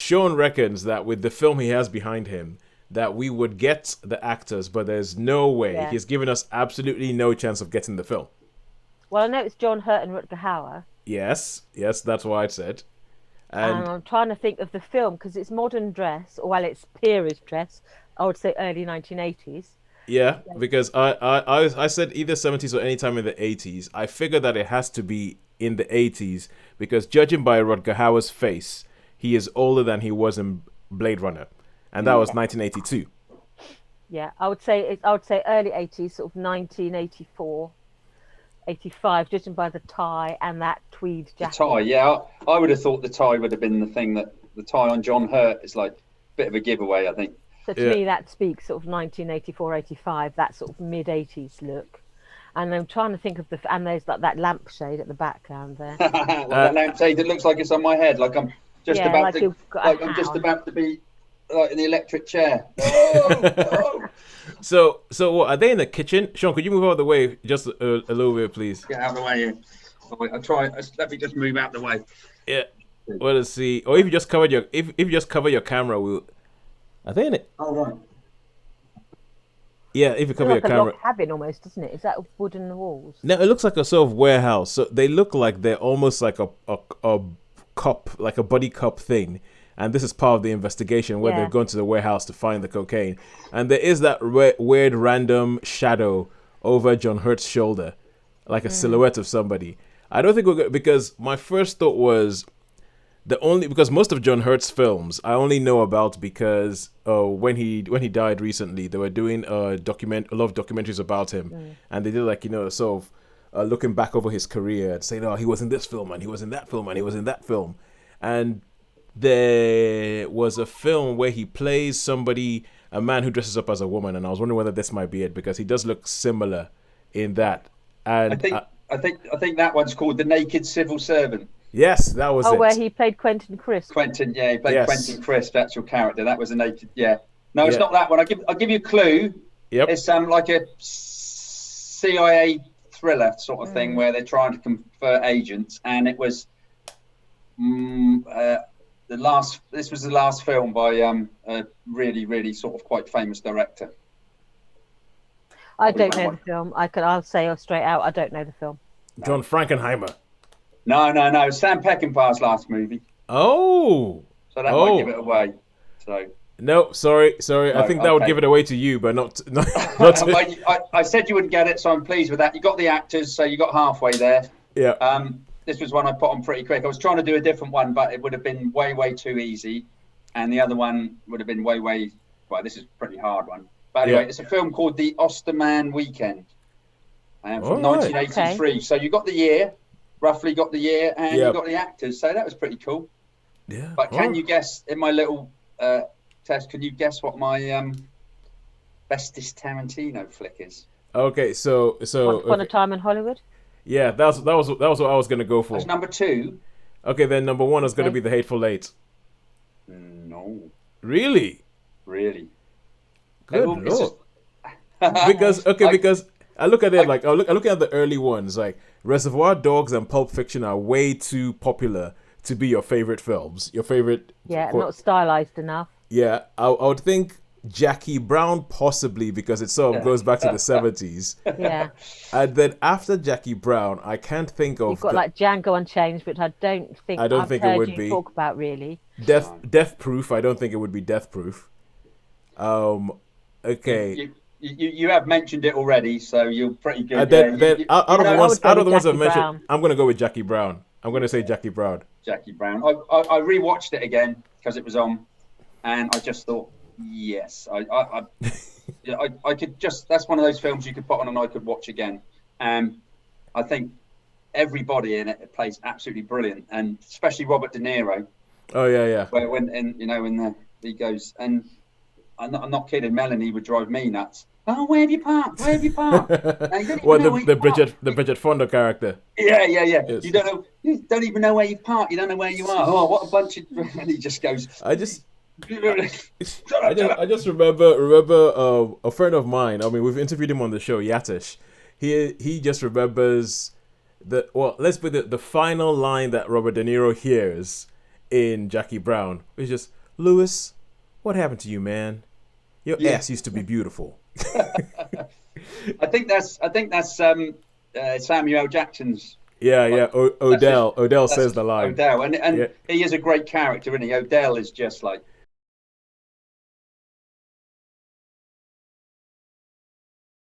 Sean reckons that with the film he has behind him, that we would get the actors, but there's no way. Yeah. He's given us absolutely no chance of getting the film. Well, I know it's John Hurt and Rutger Hauer, Yes, yes, that's what I said. and And I'm trying to think of the film because it's modern dress, or well, it's period dress. I would say early 1980s. yeah, because I said either 70s or anytime in the 80s. I figured that it has to be in the 80s because judging by Rutger Hauer's face, he is older than he was in Blade Runner, and that was 1982. Yeah, I would say early 80s, sort of 1984, 85, judging by the tie and that tweed The jacket. tie, yeah. I would have thought the tie would have been the thing that the tie on John Hurt is like a bit of a giveaway, I think. So to Yeah. me, that speaks sort of 1984, 85, that sort of mid 80s look. And I'm trying to think of and there's like that lampshade at the background there. Like that lampshade that looks like it's on my head, like I'm just Yeah, about like to, you've got a like I'm just hound. about to be like in the electric chair. Oh, oh. So what, are they in the kitchen? Sean, could you move out of the way just a little bit, please? Get out of the way here. Oh, wait, I'll try. Let me just move out the way. Yeah. Well, let's see. Or if you just covered your if you just cover your camera, we'll. Are they in it? Oh, right. Yeah, if you cover your Like a camera. log cabin almost, doesn't it? Is that wood in the walls? No, it looks like a sort of warehouse. So they look like they're almost like a cup, like a buddy cup thing. And this is part of the investigation where Yeah. they've gone to the warehouse to find the cocaine. And there is that weird random shadow over John Hurt's shoulder, like a silhouette of somebody. I don't think we're good because my first thought was because most of John Hurt's films I only know about because when he died recently, they were doing a lot of documentaries about him, and they did like sort of looking back over his career and saying, oh, he was in this film and he was in that film and he was in that film, and there was a film where he plays a man who dresses up as a woman, and I was wondering whether this might be it because he does look similar in that. And I think I think that one's called The Naked Civil Servant. yes, that was Oh, it. where he played Quentin Crisp. Quentin, yeah, he played Yes. Quentin Crisp, actual character. That was a naked, yeah. No, it's Yeah. not that one. I'll give you a clue. Yep. It's like a CIA thriller sort of thing where they're trying to convert agents, and it was this was the last film by a really, really sort of quite famous director. I don't know the film. I'll say straight out, I don't know the film. John Frankenheimer. No. Sam Peckinpah's last movie, Oh. so that Oh. might give it away. So No, sorry. I No, think that would okay. give it away to you, but not to I said you wouldn't get it, so I'm pleased with that. You got the actors, so you got halfway there. yeah. This was one I put on pretty quick. I was trying to do a different one, but it would have been way, way too easy. And the other one would have been way, way, well, this is a pretty hard one. But anyway, Yeah. it's a film called The Osterman Weekend from All right. 1983. Okay. So you got the year, roughly got the year, and Yep. you got the actors. So that was pretty cool. Yeah. But can you guess, in my little test, can you guess what my bestest Tarantino flick is? Okay, so Once Upon a okay. Time in Hollywood. Yeah, that was what I was gonna go for. That's number 2. Okay, then number one is gonna Okay. be The Hateful Eight. No, Really? really. Good Oh, it's lord. just- Because I look at it like I'm looking at the early ones, like Reservoir Dogs and Pulp Fiction are way too popular to be your favorite films. Your favorite. Yeah, not stylized enough. Yeah, I would think Jackie Brown possibly because it sort of goes back to the 70s. Yeah. And then after Jackie Brown, I can't think of You've got like Django Unchained, which I don't think I don't I've think it heard would you be. talk about really. Death Proof. I don't think it would be Death Proof. Okay. You have mentioned it already, so you're pretty good. Then out of the I ones would go out of the with ones I've Jackie mentioned, Brown. I'm gonna go with Jackie Brown. I'm gonna say Jackie Brown. Jackie Brown. I rewatched it again because it was on, and I just thought, yes, I could just. That's one of those films you could put on and I could watch again. I think everybody in it plays absolutely brilliant, and especially Robert De Niro, Oh yeah. where when he goes, and I'm not kidding. Melanie would drive me nuts. Oh, where have you parked? Where have you parked? Now, you don't even Well, know where you parked. the Bridget Fonda character. Yeah. Yes. You don't know. You don't even know where you parked. You don't know where you are. Oh, what a bunch of! And he just goes. I just Shut up, shut up. I just remember a friend of mine. I mean, we've interviewed him on the show, Yatish. He just remembers let's put the final line that Robert De Niro hears in Jackie Brown. It's just, Lewis, what happened to you, man? Your ass used to be beautiful. I think that's Samuel L. Jackson's. Odell says the line. Odell, and he is a great character, isn't he? Odell is just like